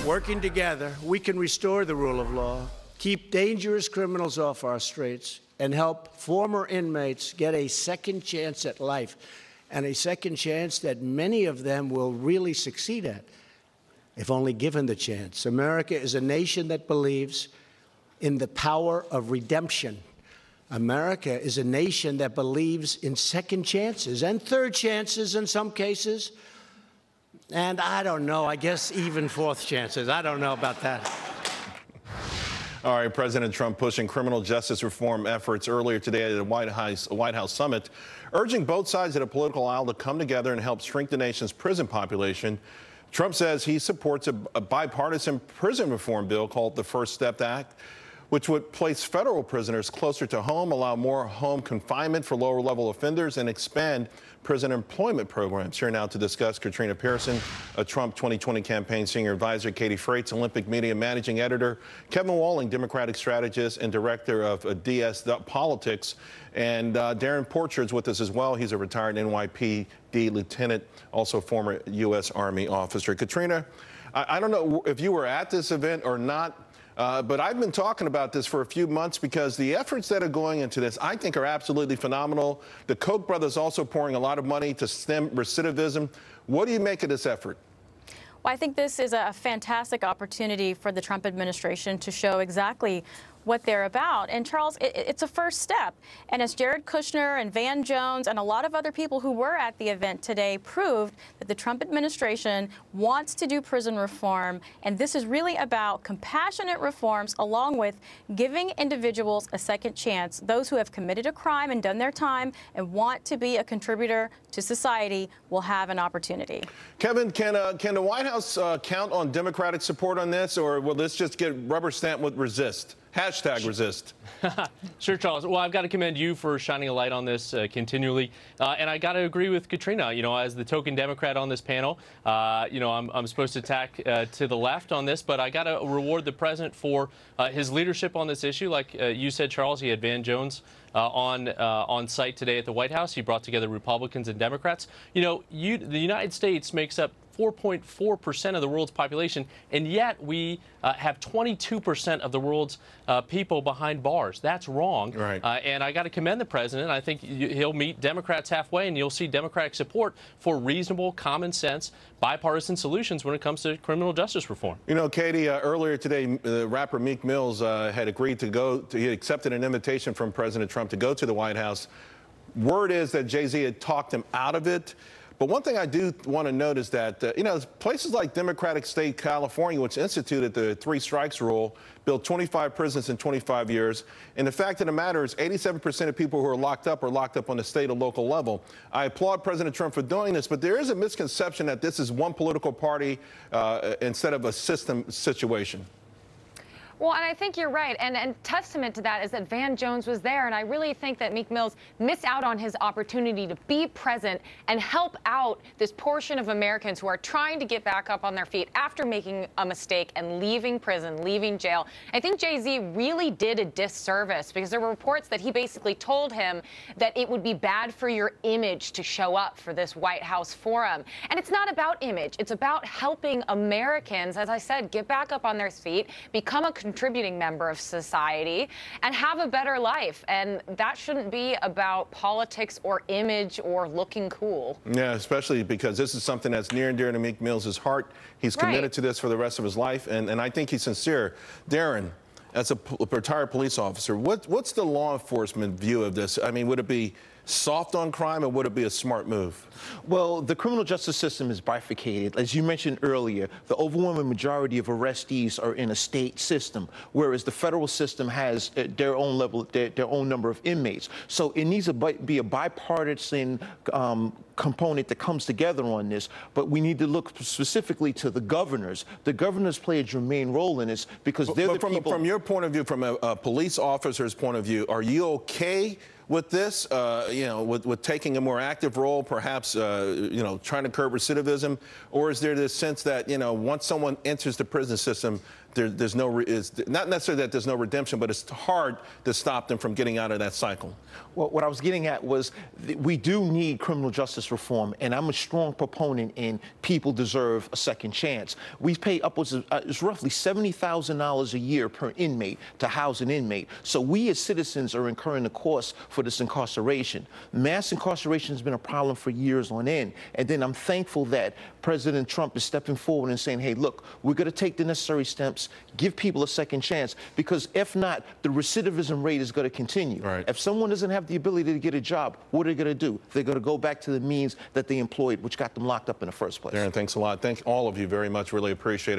Working together, we can restore the rule of law, keep dangerous criminals off our streets, and help former inmates get a second chance at life, and a second chance that many of them will really succeed at, if only given the chance. America is a nation that believes in the power of redemption. America is a nation that believes in second chances and third chances in some cases. And I don't know, I guess even fourth chances. I don't know about that. All right, President Trump pushing criminal justice reform efforts earlier today at a White House summit, urging both sides of the political aisle to come together and help shrink the nation's prison population. Trump says he supports a bipartisan prison reform bill called the First Step Act, which would place federal prisoners closer to home, allow more home confinement for lower-level offenders, and expand prison employment programs. Here now to discuss, Katrina Pierson, a Trump 2020 campaign senior advisor, Katie Freitz, Olympic media managing editor, Kevin Walling, Democratic strategist and director of DS Politics, and Darren Porchard's with us as well. He's a retired NYPD lieutenant, also former U.S. Army officer. Katrina, I don't know if you were at this event or not, but I've been talking about this for a few months because the efforts that are going into this, I think, are absolutely phenomenal. The Koch brothers also pouring a lot of money to stem recidivism. What do you make of this effort? Well, I think this is a fantastic opportunity for the Trump administration to show exactly what they're about. And Charles, it's a first step. And as Jared Kushner and Van Jones and a lot of other people who were at the event today proved, that the Trump administration wants to do prison reform. And this is really about compassionate reforms along with giving individuals a second chance. Those who have committed a crime and done their time and want to be a contributor to society will have an opportunity. Kevin, can the White House count on Democratic support on this, or will this just get rubber stamped with resist? Hashtag resist. Sure, Charles. Well, I've got to commend you for shining a light on this continually. And I got to agree with Katrina. You know, as the token Democrat on this panel, you know, I'm supposed to tack to the left on this, but I got to reward the president for his leadership on this issue. Like you said, Charles, he had Van Jones on site today at the White House. He brought together Republicans and Democrats. You know, the United States makes up 4.4% of the world's population, and yet we have 22% of the world's people behind bars. That's wrong. Right. And I got to commend the president. I think he'll meet Democrats halfway, and you'll see Democratic support for reasonable, common sense, bipartisan solutions when it comes to criminal justice reform. You know, Katie, earlier today, the rapper Meek Mills had agreed to go. He accepted an invitation from President Trump to go to the White House. Word is that Jay-Z had talked him out of it. But one thing I do want to note is that, you know, places like Democratic state California, which instituted the 3 strikes rule, built 25 prisons in 25 years. And the fact of the matter is 87% of people who are locked up on the state or local level. I applaud President Trump for doing this, but there is a misconception that this is one political party instead of a system situation. Well, and I think you're right. And testament to that is that Van Jones was there. And I really think that Meek Mills missed out on his opportunity to be present and help out this portion of Americans who are trying to get back up on their feet after making a mistake and leaving prison, leaving jail. I think Jay-Z really did a disservice because there were reports that he basically told him that it would be bad for your image to show up for this White House forum. And it's not about image. It's about helping Americans, as I said, get back up on their feet, become a contributing member of society, and have a better life. And that shouldn't be about politics or image or looking cool. Yeah, especially because this is something that's near and dear to Meek Mill's heart. He's committed to this for the rest of his life, and I think he's sincere. Darren, as a retired police officer, what's the law enforcement view of this? I mean, would it be soft on crime, or would it be a smart move? Well, the criminal justice system is bifurcated. As you mentioned earlier, the overwhelming majority of arrestees are in a state system, whereas the federal system has their own level, their own number of inmates. So it needs to be a bipartisan component that comes together on this, but we need to look specifically to the governors. The governors play a germane role in this because they're the people. From your point of view, from a police officer's point of view, are you okay with this, you know, with taking a more active role, perhaps, you know, trying to curb recidivism? Or is there this sense that, you know, once someone enters the prison system, there's no, it's not necessarily that there's no redemption, but it's hard to stop them from getting out of that cycle. Well, what I was getting at was we do need criminal justice reform, and I'm a strong proponent in people deserve a second chance. We pay upwards of it's roughly $70,000 a year per inmate to house an inmate. So we as citizens are incurring the cost for this incarceration. Mass incarceration has been a problem for years on end. And then I'm thankful that President Trump is stepping forward and saying, hey, look, we're going to take the necessary steps, give people a second chance, because if not, the recidivism rate is going to continue. Right. If someone doesn't have the ability to get a job, what are they going to do? They're going to go back to the means that they employed, which got them locked up in the first place. Darren, thanks a lot. Thank all of you very much. Really appreciate it.